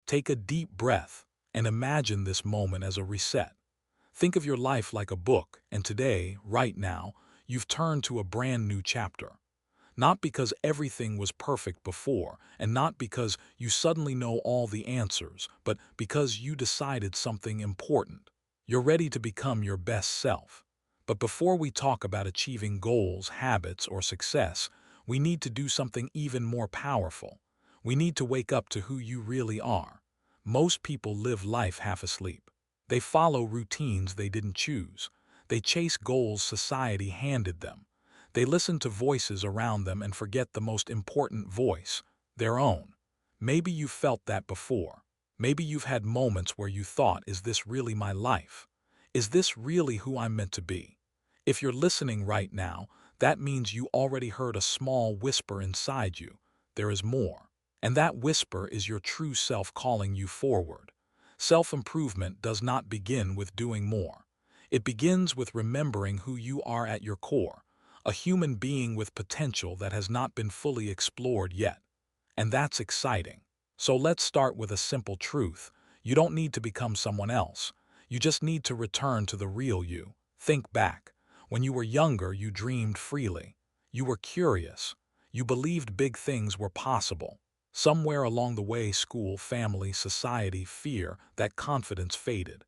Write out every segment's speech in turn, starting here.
Take a deep breath and imagine this moment as a reset. Think of your life like a book, and today, right now, you've turned to a brand new chapter. Not because everything was perfect before, and not because you suddenly know all the answers, but because you decided something important. You're ready to become your best self. But before we talk about achieving goals, habits, or success, we need to do something even more powerful. We need to wake up to who you really are. Most people live life half asleep. They follow routines they didn't choose. They chase goals society handed them. They listen to voices around them and forget the most important voice, their own. Maybe you've felt that before. Maybe you've had moments where you thought, is this really my life? Is this really who I'm meant to be? If you're listening right now, that means you already heard a small whisper inside you. There is more. And that whisper is your true self calling you forward. Self-improvement does not begin with doing more. It begins with remembering who you are at your core, a human being with potential that has not been fully explored yet. And that's exciting. So let's start with a simple truth. You don't need to become someone else. You just need to return to the real you. Think back. When you were younger, you dreamed freely. You were curious. You believed big things were possible. Somewhere along the way, school, family, society, fear, that confidence faded.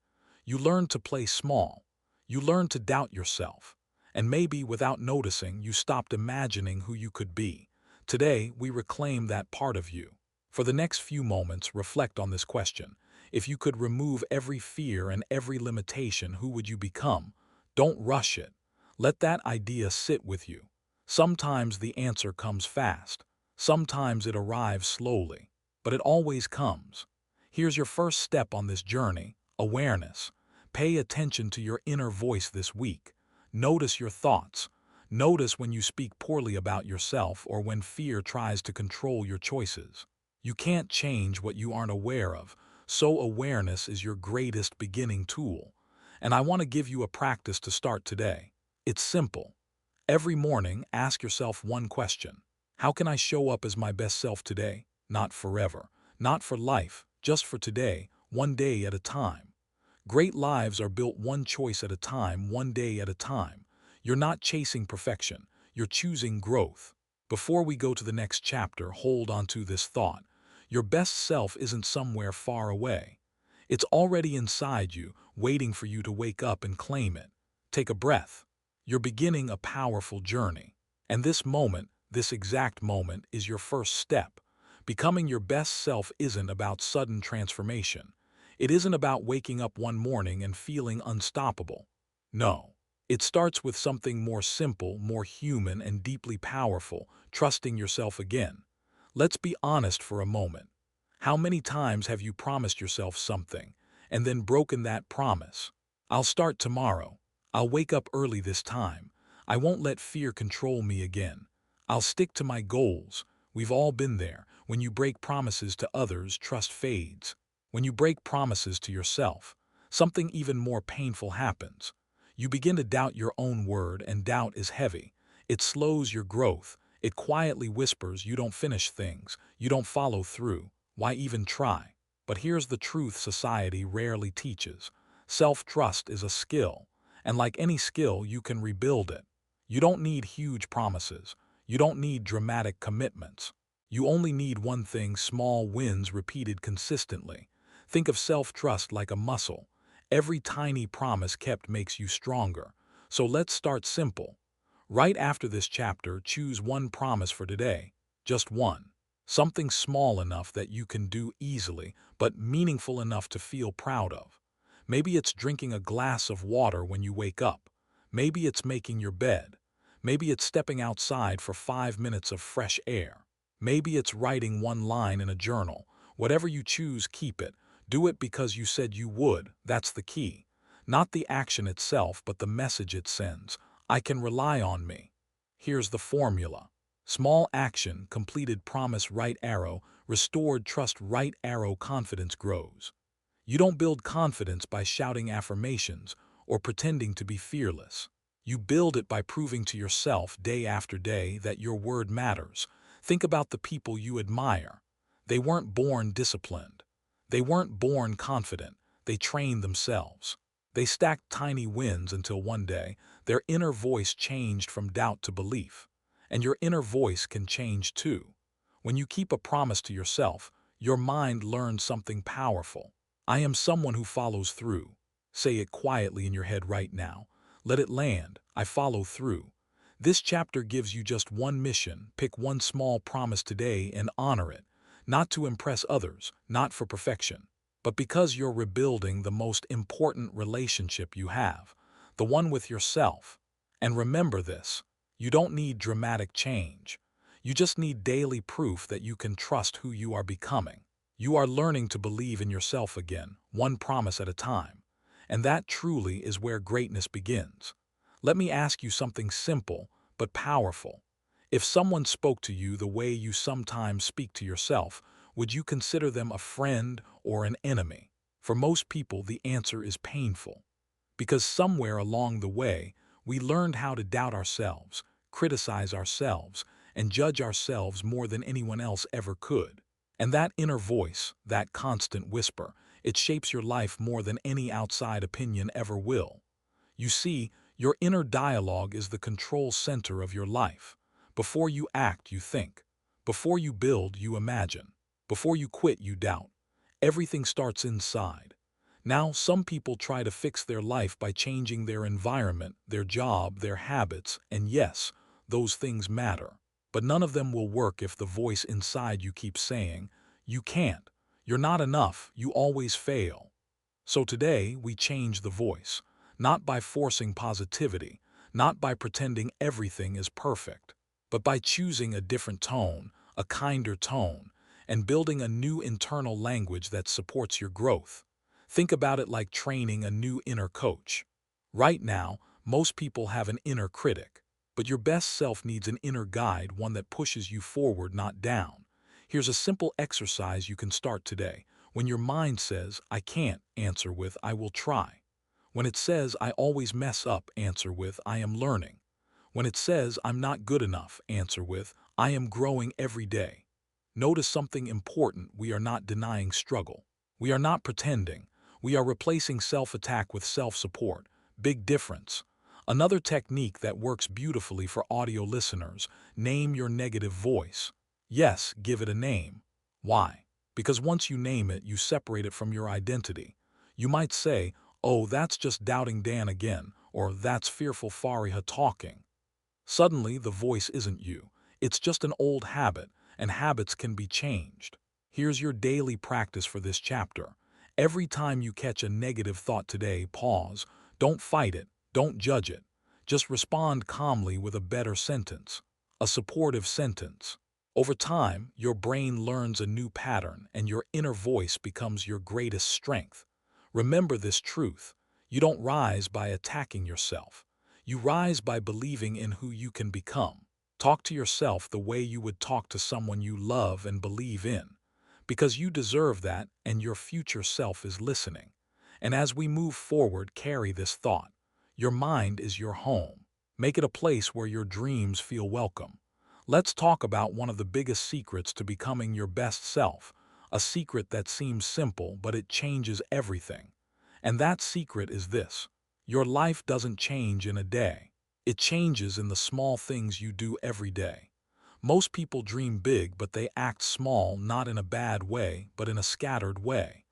You learned to play small. You learned to doubt yourself. And maybe without noticing, you stopped imagining who you could be. Today, we reclaim that part of you. For the next few moments, reflect on this question. If you could remove every fear and every limitation, who would you become? Don't rush it. Let that idea sit with you. Sometimes the answer comes fast. Sometimes it arrives slowly. But it always comes. Here's your first step on this journey: awareness. Pay attention to your inner voice this week. Notice your thoughts. Notice when you speak poorly about yourself or when fear tries to control your choices. You can't change what you aren't aware of, so awareness is your greatest beginning tool. And I want to give you a practice to start today. It's simple. Every morning, ask yourself one question. How can I show up as my best self today? Not forever, not for life, just for today, one day at a time. Great lives are built one choice at a time, one day at a time. You're not chasing perfection, you're choosing growth. Before we go to the next chapter, hold on to this thought. Your best self isn't somewhere far away. It's already inside you, waiting for you to wake up and claim it. Take a breath. You're beginning a powerful journey. And this moment, this exact moment, is your first step. Becoming your best self isn't about sudden transformation. It isn't about waking up one morning and feeling unstoppable. No. It starts with something more simple, more human, and deeply powerful: trusting yourself again. Let's be honest for a moment. How many times have you promised yourself something, and then broken that promise? I'll start tomorrow. I'll wake up early this time. I won't let fear control me again. I'll stick to my goals. We've all been there. When you break promises to others, trust fades. When you break promises to yourself, something even more painful happens. You begin to doubt your own word, and doubt is heavy. It slows your growth. It quietly whispers, you don't finish things, you don't follow through. Why even try? But here's the truth society rarely teaches. Self-trust is a skill, and like any skill, you can rebuild it. You don't need huge promises. You don't need dramatic commitments. You only need one thing: small wins repeated consistently. Think of self-trust like a muscle. Every tiny promise kept makes you stronger. So let's start simple. Right after this chapter, choose one promise for today. Just one. Something small enough that you can do easily, but meaningful enough to feel proud of. Maybe it's drinking a glass of water when you wake up. Maybe it's making your bed. Maybe it's stepping outside for 5 minutes of fresh air. Maybe it's writing one line in a journal. Whatever you choose, keep it. Do it because you said you would. That's the key. Not the action itself, but the message it sends. I can rely on me. Here's the formula. Small action, completed promise, right arrow, restored trust, right arrow, confidence grows. You don't build confidence by shouting affirmations or pretending to be fearless. You build it by proving to yourself day after day that your word matters. Think about the people you admire. They weren't born disciplined. They weren't born confident, they trained themselves. They stacked tiny wins until one day, their inner voice changed from doubt to belief. And your inner voice can change too. When you keep a promise to yourself, your mind learns something powerful. I am someone who follows through. Say it quietly in your head right now. Let it land. I follow through. This chapter gives you just one mission. Pick one small promise today and honor it. Not to impress others, not for perfection, but because you're rebuilding the most important relationship you have, the one with yourself. And remember this, you don't need dramatic change. You just need daily proof that you can trust who you are becoming. You are learning to believe in yourself again, one promise at a time. And that truly is where greatness begins. Let me ask you something simple but powerful. If someone spoke to you the way you sometimes speak to yourself, would you consider them a friend or an enemy? For most people, the answer is painful. Because somewhere along the way, we learned how to doubt ourselves, criticize ourselves, and judge ourselves more than anyone else ever could. And that inner voice, that constant whisper, it shapes your life more than any outside opinion ever will. You see, your inner dialogue is the control center of your life. Before you act, you think. Before you build, you imagine. Before you quit, you doubt. Everything starts inside. Now, some people try to fix their life by changing their environment, their job, their habits, and yes, those things matter. But none of them will work if the voice inside you keeps saying, "You can't. You're not enough. You always fail." So today, we change the voice, not by forcing positivity, not by pretending everything is perfect, but by choosing a different tone, a kinder tone, and building a new internal language that supports your growth. Think about it like training a new inner coach. Right now, most people have an inner critic, but your best self needs an inner guide, one that pushes you forward, not down. Here's a simple exercise you can start today. When your mind says, "I can't," answer with, "I will try." When it says, "I always mess up," answer with, "I am learning." When it says, "I'm not good enough," answer with, "I am growing every day." Notice something important: we are not denying struggle. We are not pretending. We are replacing self-attack with self-support. Big difference. Another technique that works beautifully for audio listeners: name your negative voice. Yes, give it a name. Why? Because once you name it, you separate it from your identity. You might say, "Oh, that's just doubting Dan again," or "That's fearful Fariha talking." Suddenly, the voice isn't you. It's just an old habit, and habits can be changed. Here's your daily practice for this chapter. Every time you catch a negative thought today, pause. Don't fight it. Don't judge it. Just respond calmly with a better sentence, a supportive sentence. Over time, your brain learns a new pattern, and your inner voice becomes your greatest strength. Remember this truth: you don't rise by attacking yourself. You rise by believing in who you can become. Talk to yourself the way you would talk to someone you love and believe in, because you deserve that, and your future self is listening. And as we move forward, carry this thought: your mind is your home. Make it a place where your dreams feel welcome. Let's talk about one of the biggest secrets to becoming your best self, a secret that seems simple, but it changes everything. And that secret is this: your life doesn't change in a day. It changes in the small things you do every day. Most people dream big, but they act small, not in a bad way, but in a scattered way.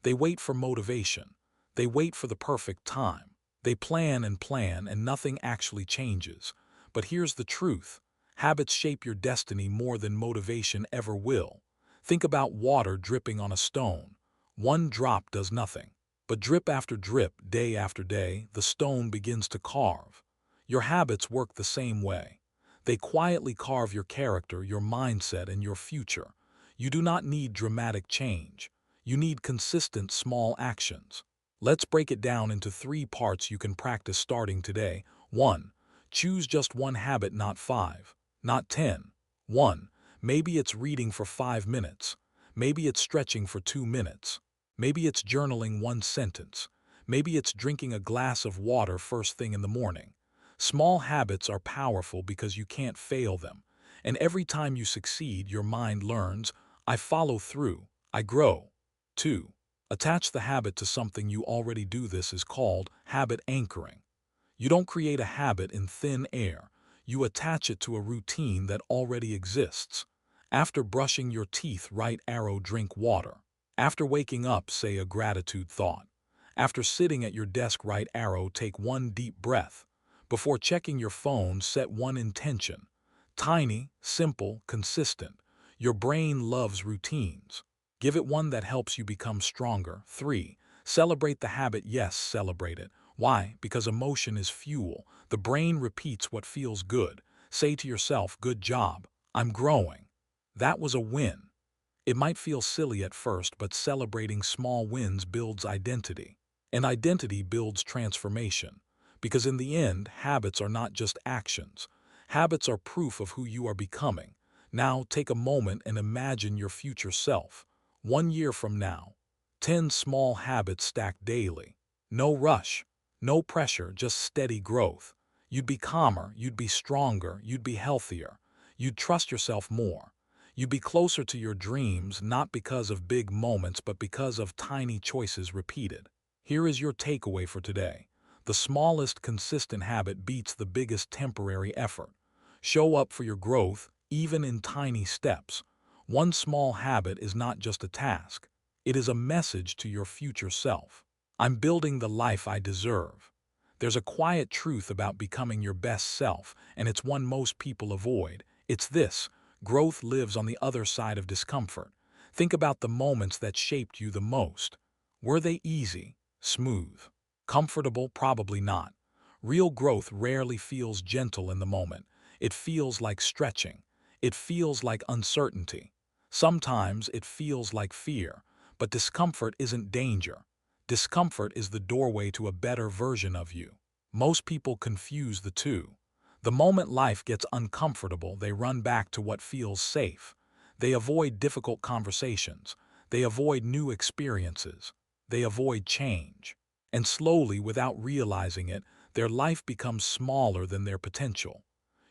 They wait for motivation. They wait for the perfect time. They plan, and nothing actually changes. But here's the truth: habits shape your destiny more than motivation ever will. Think about water dripping on a stone. One drop does nothing. But drip after drip, day after day, the stone begins to carve. Your habits work the same way. They quietly carve your character, your mindset, and your future. You do not need dramatic change. You need consistent small actions. Let's break it down into 3 parts you can practice starting today. 1. Choose just one habit, not 5, not 10. 1. Maybe it's reading for 5 minutes. Maybe it's stretching for 2 minutes. Maybe it's journaling 1 sentence. Maybe it's drinking a glass of water first thing in the morning. Small habits are powerful because you can't fail them. And every time you succeed, your mind learns, "I follow through, I grow." 2. Attach the habit to something you already do. This is called habit anchoring. You don't create a habit in thin air. You attach it to a routine that already exists. After brushing your teeth, write arrow, drink water. After waking up, say a gratitude thought. After sitting at your desk, write arrow, take one deep breath. Before checking your phone, set one intention. Tiny, simple, consistent. Your brain loves routines. Give it one that helps you become stronger. 3. Celebrate the habit. Yes, celebrate it. Why? Because emotion is fuel. The brain repeats what feels good. Say to yourself, good job, I'm growing. That was a win. It might feel silly at first, but celebrating small wins builds identity. And identity builds transformation. Because in the end, habits are not just actions. Habits are proof of who you are becoming. Now take a moment and imagine your future self. 1 year from now. 10 small habits stacked daily. No rush. No pressure, just steady growth. You'd be calmer, you'd be stronger, you'd be healthier. You'd trust yourself more. You'd be closer to your dreams, not because of big moments, but because of tiny choices repeated. Here is your takeaway for today. The smallest consistent habit beats the biggest temporary effort. Show up for your growth, even in tiny steps. One small habit is not just a task. It is a message to your future self. I'm building the life I deserve. There's a quiet truth about becoming your best self, and it's one most people avoid. It's this: growth lives on the other side of discomfort. Think about the moments that shaped you the most. Were they easy, smooth, comfortable? Probably not. Real growth rarely feels gentle in the moment. It feels like stretching. It feels like uncertainty. Sometimes it feels like fear, but discomfort isn't danger. Discomfort is the doorway to a better version of you. Most people confuse the two. The moment life gets uncomfortable, they run back to what feels safe. They avoid difficult conversations. They avoid new experiences. They avoid change. And slowly, without realizing it, their life becomes smaller than their potential.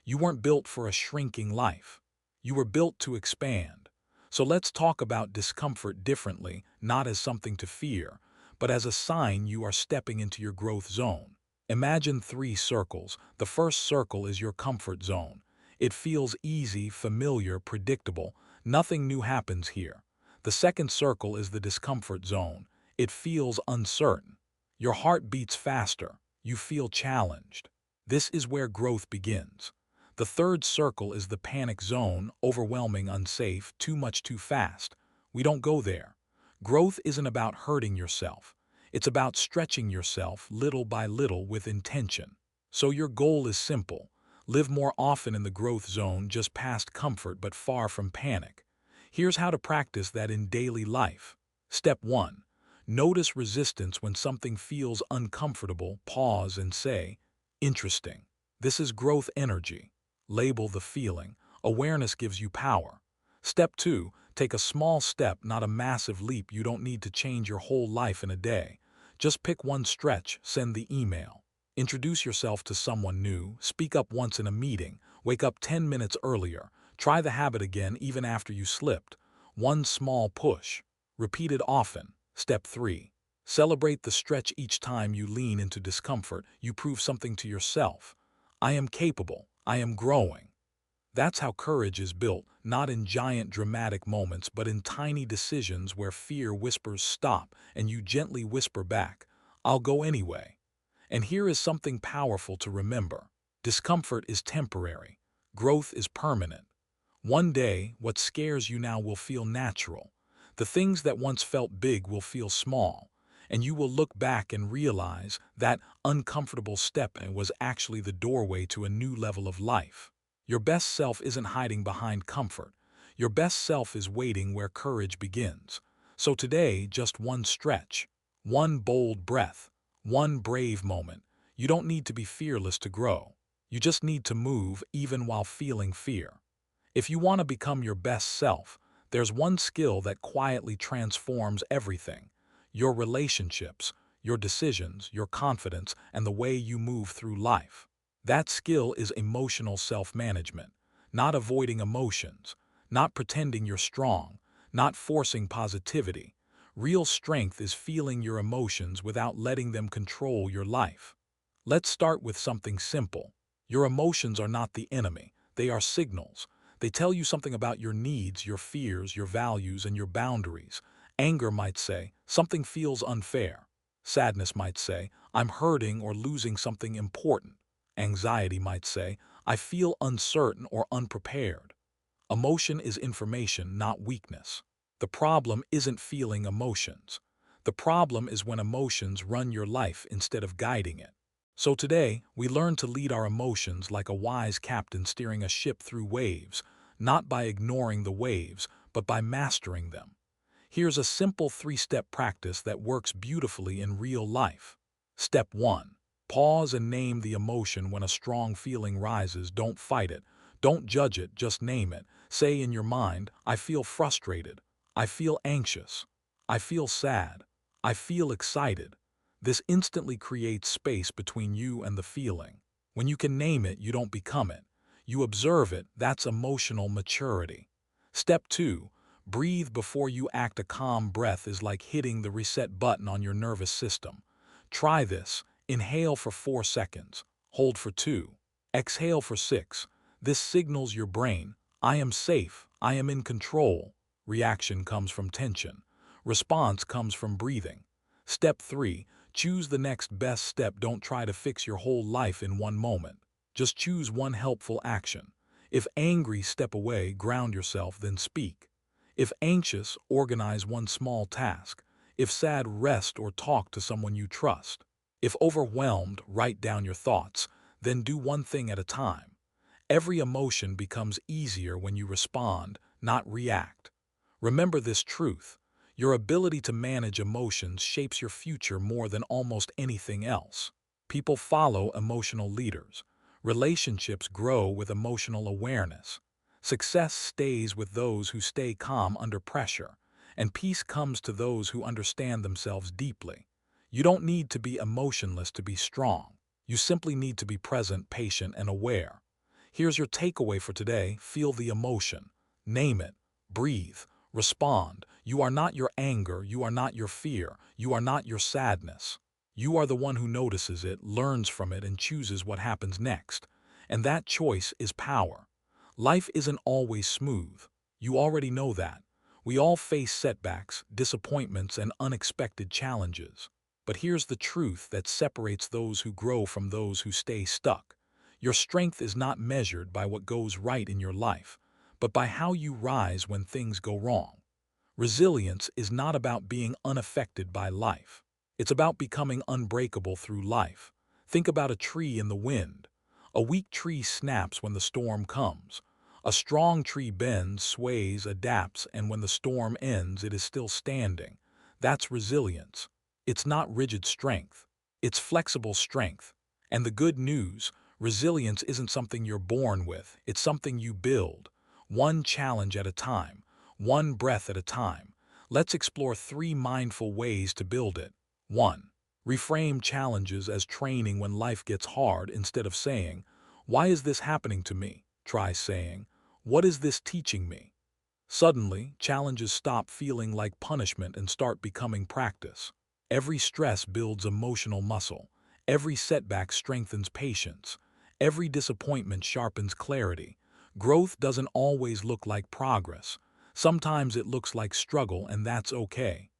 You weren't built for a shrinking life. You were built to expand. So let's talk about discomfort differently, not as something to fear, but as a sign you are stepping into your growth zone. Imagine 3 circles. The first circle is your comfort zone. It feels easy, familiar, predictable. Nothing new happens here. The second circle is the discomfort zone. It feels uncertain. Your heart beats faster. You feel challenged. This is where growth begins. The third circle is the panic zone, overwhelming, unsafe, too much too fast. We don't go there. Growth isn't about hurting yourself. It's about stretching yourself little by little with intention. So your goal is simple. Live more often in the growth zone, just past comfort but far from panic. Here's how to practice that in daily life. Step 1. Notice resistance. When something feels uncomfortable, pause and say, interesting. This is growth energy. Label the feeling. Awareness gives you power. Step 2. Take a small step, not a massive leap. You don't need to change your whole life in a day. Just pick one stretch, send the email. Introduce yourself to someone new, speak up once in a meeting, wake up 10 minutes earlier, try the habit again even after you slipped. One small push. Repeat it often. Step 3. Celebrate the stretch. Each time you lean into discomfort, you prove something to yourself. I am capable. I am growing. That's how courage is built, not in giant dramatic moments, but in tiny decisions where fear whispers stop and you gently whisper back, I'll go anyway. And here is something powerful to remember. Discomfort is temporary. Growth is permanent. One day, what scares you now will feel natural. The things that once felt big will feel small. And you will look back and realize that uncomfortable step was actually the doorway to a new level of life. Your best self isn't hiding behind comfort. Your best self is waiting where courage begins. So today, just one stretch, one bold breath, one brave moment. You don't need to be fearless to grow. You just need to move even while feeling fear. If you want to become your best self, there's one skill that quietly transforms everything: your relationships, your decisions, your confidence, and the way you move through life. That skill is emotional self-management, not avoiding emotions, not pretending you're strong, not forcing positivity. Real strength is feeling your emotions without letting them control your life. Let's start with something simple. Your emotions are not the enemy. They are signals. They tell you something about your needs, your fears, your values, and your boundaries. Anger might say, something feels unfair. Sadness might say, I'm hurting or losing something important. Anxiety might say, I feel uncertain or unprepared. Emotion is information, not weakness. The problem isn't feeling emotions. The problem is when emotions run your life instead of guiding it. So today, we learn to lead our emotions like a wise captain steering a ship through waves, not by ignoring the waves, but by mastering them. Here's a simple three-step practice that works beautifully in real life. Step 1. Pause and name the emotion when a strong feeling rises. Don't fight it. Don't judge it, just name it. Say in your mind, I feel frustrated. I feel anxious. I feel sad. I feel excited. This instantly creates space between you and the feeling. When you can name it, you don't become it. You observe it. That's emotional maturity. Step 2. Breathe before you act. A calm breath is like hitting the reset button on your nervous system. Try this. Inhale for 4 seconds. Hold for 2. Exhale for 6. This signals your brain, I am safe, I am in control. Reaction comes from tension. Response comes from breathing. Step 3. Choose the next best step. Don't try to fix your whole life in one moment. Just choose one helpful action. If angry, step away, ground yourself, then speak. If anxious, organize one small task. If sad, rest or talk to someone you trust. If overwhelmed, write down your thoughts, then do one thing at a time. Every emotion becomes easier when you respond, not react. Remember this truth. Your ability to manage emotions shapes your future more than almost anything else. People follow emotional leaders. Relationships grow with emotional awareness. Success stays with those who stay calm under pressure, and peace comes to those who understand themselves deeply. You don't need to be emotionless to be strong. You simply need to be present, patient, and aware. Here's your takeaway for today. Feel the emotion. Name it. Breathe. Respond. You are not your anger. You are not your fear. You are not your sadness. You are the one who notices it, learns from it, and chooses what happens next. And that choice is power. Life isn't always smooth. You already know that. We all face setbacks, disappointments, and unexpected challenges. But here's the truth that separates those who grow from those who stay stuck. Your strength is not measured by what goes right in your life, but by how you rise when things go wrong. Resilience is not about being unaffected by life. It's about becoming unbreakable through life. Think about a tree in the wind. A weak tree snaps when the storm comes. A strong tree bends, sways, adapts, and when the storm ends, it is still standing. That's resilience. It's not rigid strength. It's flexible strength. And the good news, resilience isn't something you're born with. It's something you build, one challenge at a time, one breath at a time. Let's explore 3 mindful ways to build it. 1. Reframe challenges as training. When life gets hard, instead of saying, "Why is this happening to me?" Try saying, "What is this teaching me?" Suddenly, challenges stop feeling like punishment and start becoming practice. Every stress builds emotional muscle. Every setback strengthens patience. Every disappointment sharpens clarity. Growth doesn't always look like progress. Sometimes it looks like struggle, and that's okay.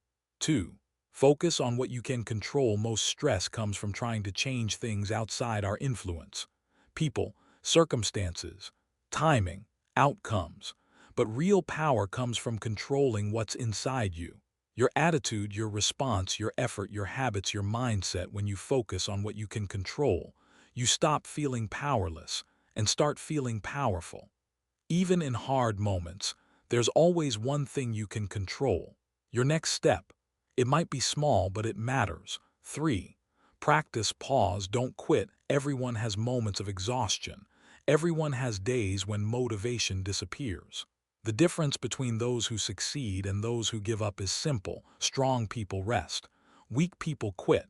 2. Focus on what you can control. Most stress comes from trying to change things outside our influence. People, circumstances, timing, outcomes. But real power comes from controlling what's inside you. Your attitude, your response, your effort, your habits, your mindset. When you focus on what you can control, you stop feeling powerless and start feeling powerful. Even in hard moments, there's always one thing you can control: your next step. It might be small, but it matters. 3. Practice pause. Don't quit. Everyone has moments of exhaustion. Everyone has days when motivation disappears. The difference between those who succeed and those who give up is simple. Strong people rest. Weak people quit.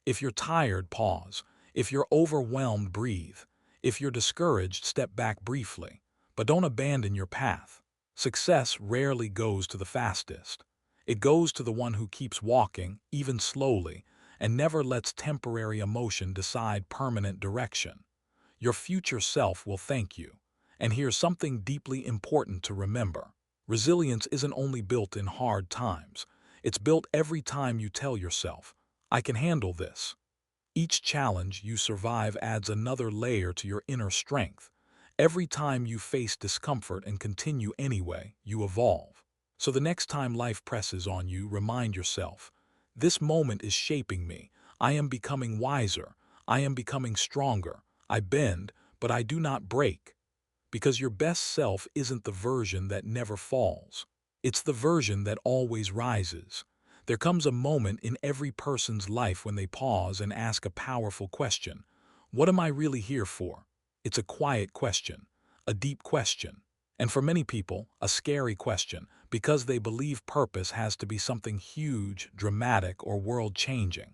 If you're tired, pause. If you're overwhelmed, breathe. If you're discouraged, step back briefly. But don't abandon your path. Success rarely goes to the fastest. It goes to the one who keeps walking, even slowly, and never lets temporary emotion decide permanent direction. Your future self will thank you. And here's something deeply important to remember. Resilience isn't only built in hard times. It's built every time you tell yourself, I can handle this. Each challenge you survive adds another layer to your inner strength. Every time you face discomfort and continue anyway, you evolve. So the next time life presses on you, remind yourself, this moment is shaping me. I am becoming wiser. I am becoming stronger. I bend, but I do not break. Because your best self isn't the version that never falls. It's the version that always rises. There comes a moment in every person's life when they pause and ask a powerful question. What am I really here for? It's a quiet question, a deep question, and for many people, a scary question, because they believe purpose has to be something huge, dramatic, or world-changing.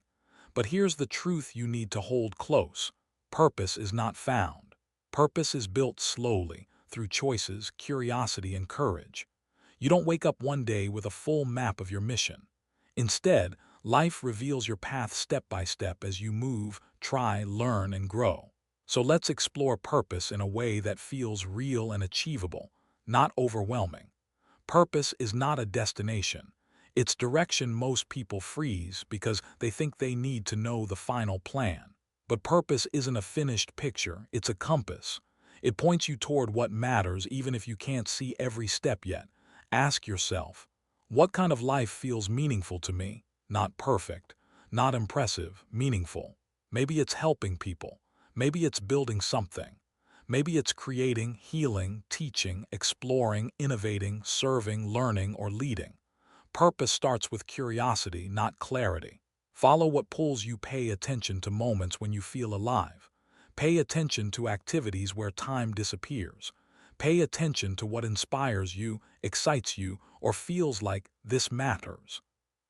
But here's the truth you need to hold close. Purpose is not found. Purpose is built slowly, through choices, curiosity, and courage. You don't wake up one day with a full map of your mission. Instead, life reveals your path step by step as you move, try, learn, and grow. So let's explore purpose in a way that feels real and achievable, not overwhelming. Purpose is not a destination. It's direction most people freeze because they think they need to know the final plan. But purpose isn't a finished picture, it's a compass. It points you toward what matters even if you can't see every step yet. Ask yourself, what kind of life feels meaningful to me? Not perfect, not impressive, meaningful. Maybe it's helping people. Maybe it's building something. Maybe it's creating, healing, teaching, exploring, innovating, serving, learning, or leading. Purpose starts with curiosity, not clarity. Follow what pulls you. Pay attention to moments when you feel alive. Pay attention to activities where time disappears. Pay attention to what inspires you, excites you, or feels like this matters.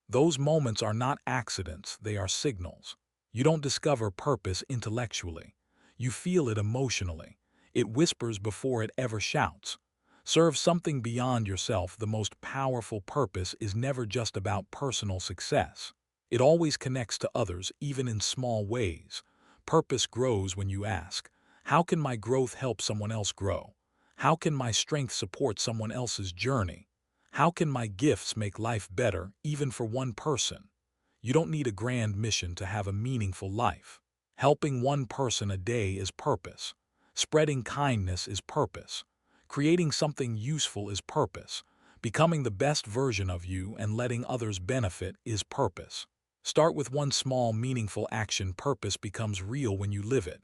Those moments are not accidents, they are signals. You don't discover purpose intellectually. You feel it emotionally. It whispers before it ever shouts. Serve something beyond yourself. The most powerful purpose is never just about personal success. It always connects to others, even in small ways. Purpose grows when you ask, how can my growth help someone else grow? How can my strength support someone else's journey? How can my gifts make life better, even for one person? You don't need a grand mission to have a meaningful life. Helping one person a day is purpose. Spreading kindness is purpose. Creating something useful is purpose. Becoming the best version of you and letting others benefit is purpose. Start with one small, meaningful action. Purpose becomes real when you live it.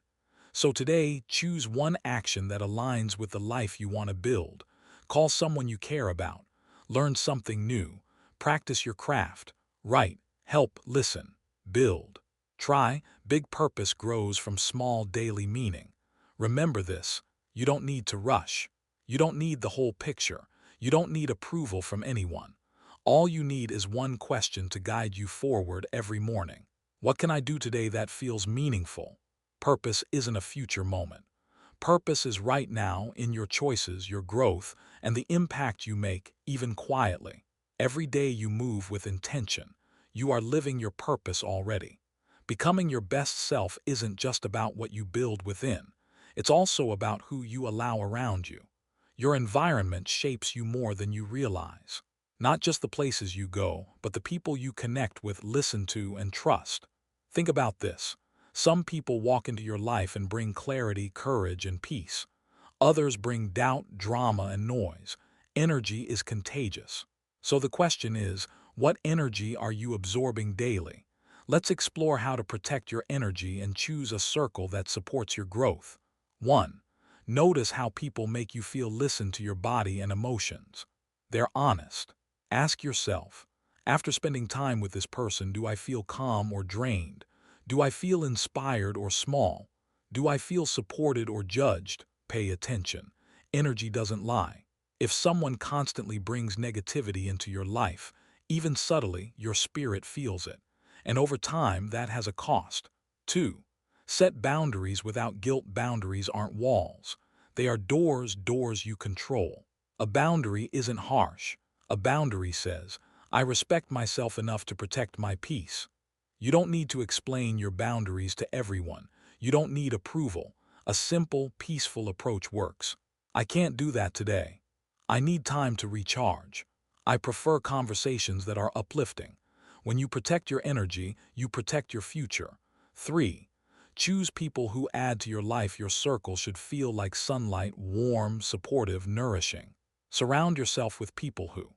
So today, choose one action that aligns with the life you want to build. Call someone you care about. Learn something new. Practice your craft. Write, help, listen, build. Try. Big purpose grows from small daily meaning. Remember this, you don't need to rush. You don't need the whole picture. You don't need approval from anyone. All you need is one question to guide you forward every morning. What can I do today that feels meaningful? Purpose isn't a future moment. Purpose is right now, in your choices, your growth, and the impact you make, even quietly. Every day you move with intention. You are living your purpose already. Becoming your best self isn't just about what you build within. It's also about who you allow around you. Your environment shapes you more than you realize. Not just the places you go, but the people you connect with, listen to, and trust. Think about this. Some people walk into your life and bring clarity, courage, and peace. Others bring doubt, drama, and noise. Energy is contagious. So the question is, what energy are you absorbing daily? Let's explore how to protect your energy and choose a circle that supports your growth. 1. Notice how people make you feel. Listen to your body and emotions. They're honest. Ask yourself, after spending time with this person, do I feel calm or drained? Do I feel inspired or small? Do I feel supported or judged? Pay attention. Energy doesn't lie. If someone constantly brings negativity into your life, even subtly, your spirit feels it. And over time, that has a cost. 2. Set boundaries without guilt. Boundaries aren't walls. They are doors you control. A boundary isn't harsh. A boundary says, I respect myself enough to protect my peace. You don't need to explain your boundaries to everyone. You don't need approval. A simple, peaceful approach works. I can't do that today. I need time to recharge. I prefer conversations that are uplifting. When you protect your energy, you protect your future. 3. Choose people who add to your life. Your circle should feel like sunlight, warm, supportive, nourishing. Surround yourself with people who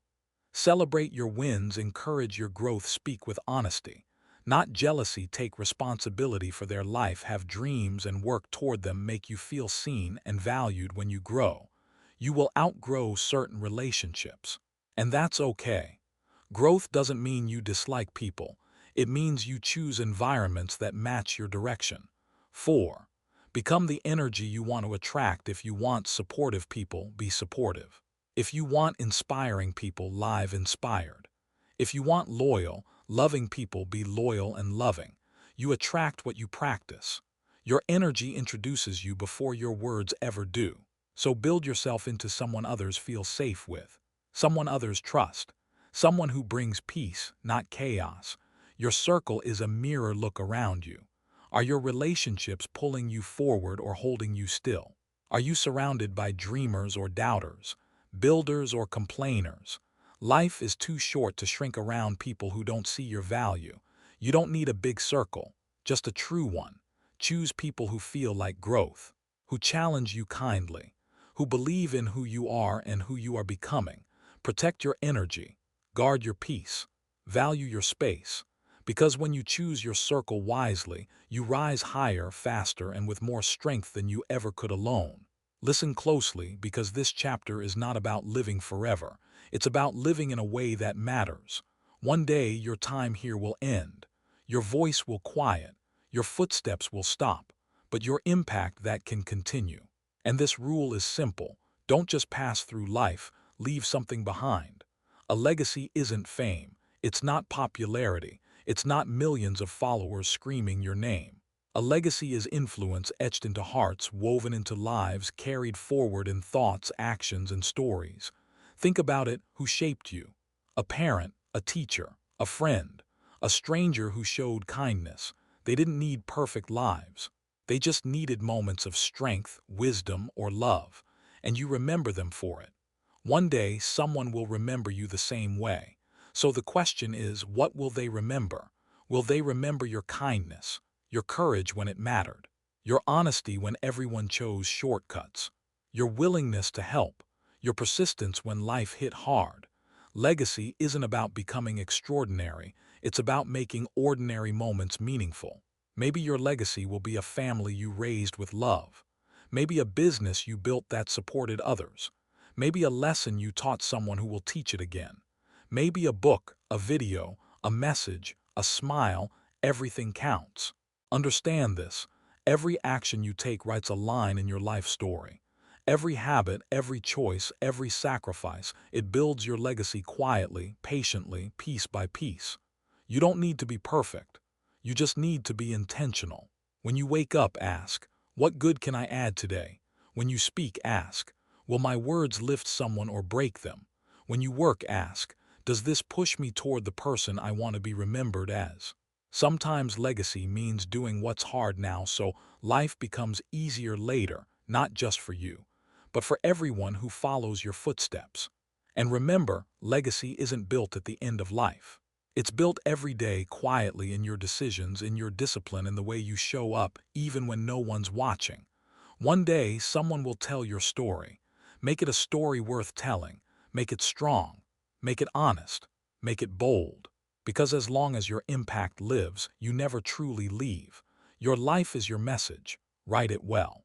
celebrate your wins, encourage your growth, speak with honesty. Not jealousy, take responsibility for their life, have dreams and work toward them, make you feel seen and valued. When you grow, you will outgrow certain relationships. And that's okay. Growth doesn't mean you dislike people. It means you choose environments that match your direction. 4. Become the energy you want to attract. If you want supportive people, be supportive. If you want inspiring people, live inspired. If you want loyal, loving people, be loyal and loving. You attract what you practice. Your energy introduces you before your words ever do. So build yourself into someone others feel safe with, someone others trust, someone who brings peace, not chaos. Your circle is a mirror. Look around you. Are your relationships pulling you forward or holding you still? Are you surrounded by dreamers or doubters, builders or complainers? Life is too short to shrink around people who don't see your value. You don't need a big circle, just a true one. Choose people who feel like growth, who challenge you kindly, who believe in who you are and who you are becoming. Protect your energy, guard your peace, value your space. Because when you choose your circle wisely, you rise higher, faster, and with more strength than you ever could alone. Listen closely, because this chapter is not about living forever. It's about living in a way that matters. One day, your time here will end. Your voice will quiet. Your footsteps will stop. But your impact, that can continue. And this rule is simple. Don't just pass through life, leave something behind. A legacy isn't fame. It's not popularity. It's not millions of followers screaming your name. A legacy is influence etched into hearts, woven into lives, carried forward in thoughts, actions, and stories. Think about it. Who shaped you? A parent, a teacher, a friend, a stranger who showed kindness. They didn't need perfect lives. They just needed moments of strength, wisdom, or love, and you remember them for it. One day, someone will remember you the same way. So the question is, what will they remember? Will they remember your kindness, your courage when it mattered, your honesty when everyone chose shortcuts, your willingness to help, your persistence when life hit hard? Legacy isn't about becoming extraordinary. It's about making ordinary moments meaningful. Maybe your legacy will be a family you raised with love. Maybe a business you built that supported others. Maybe a lesson you taught someone who will teach it again. Maybe a book, a video, a message, a smile. Everything counts. Understand this. Every action you take writes a line in your life story. Every habit, every choice, every sacrifice, it builds your legacy quietly, patiently, piece by piece. You don't need to be perfect. You just need to be intentional. When you wake up, ask, what good can I add today? When you speak, ask, will my words lift someone or break them? When you work, ask, does this push me toward the person I want to be remembered as? Sometimes legacy means doing what's hard now so life becomes easier later, not just for you, but for everyone who follows your footsteps. And remember, legacy isn't built at the end of life. It's built every day, quietly, in your decisions, in your discipline, in the way you show up, even when no one's watching. One day, someone will tell your story. Make it a story worth telling. Make it strong. Make it honest. Make it bold. Because as long as your impact lives, you never truly leave. Your life is your message. Write it well.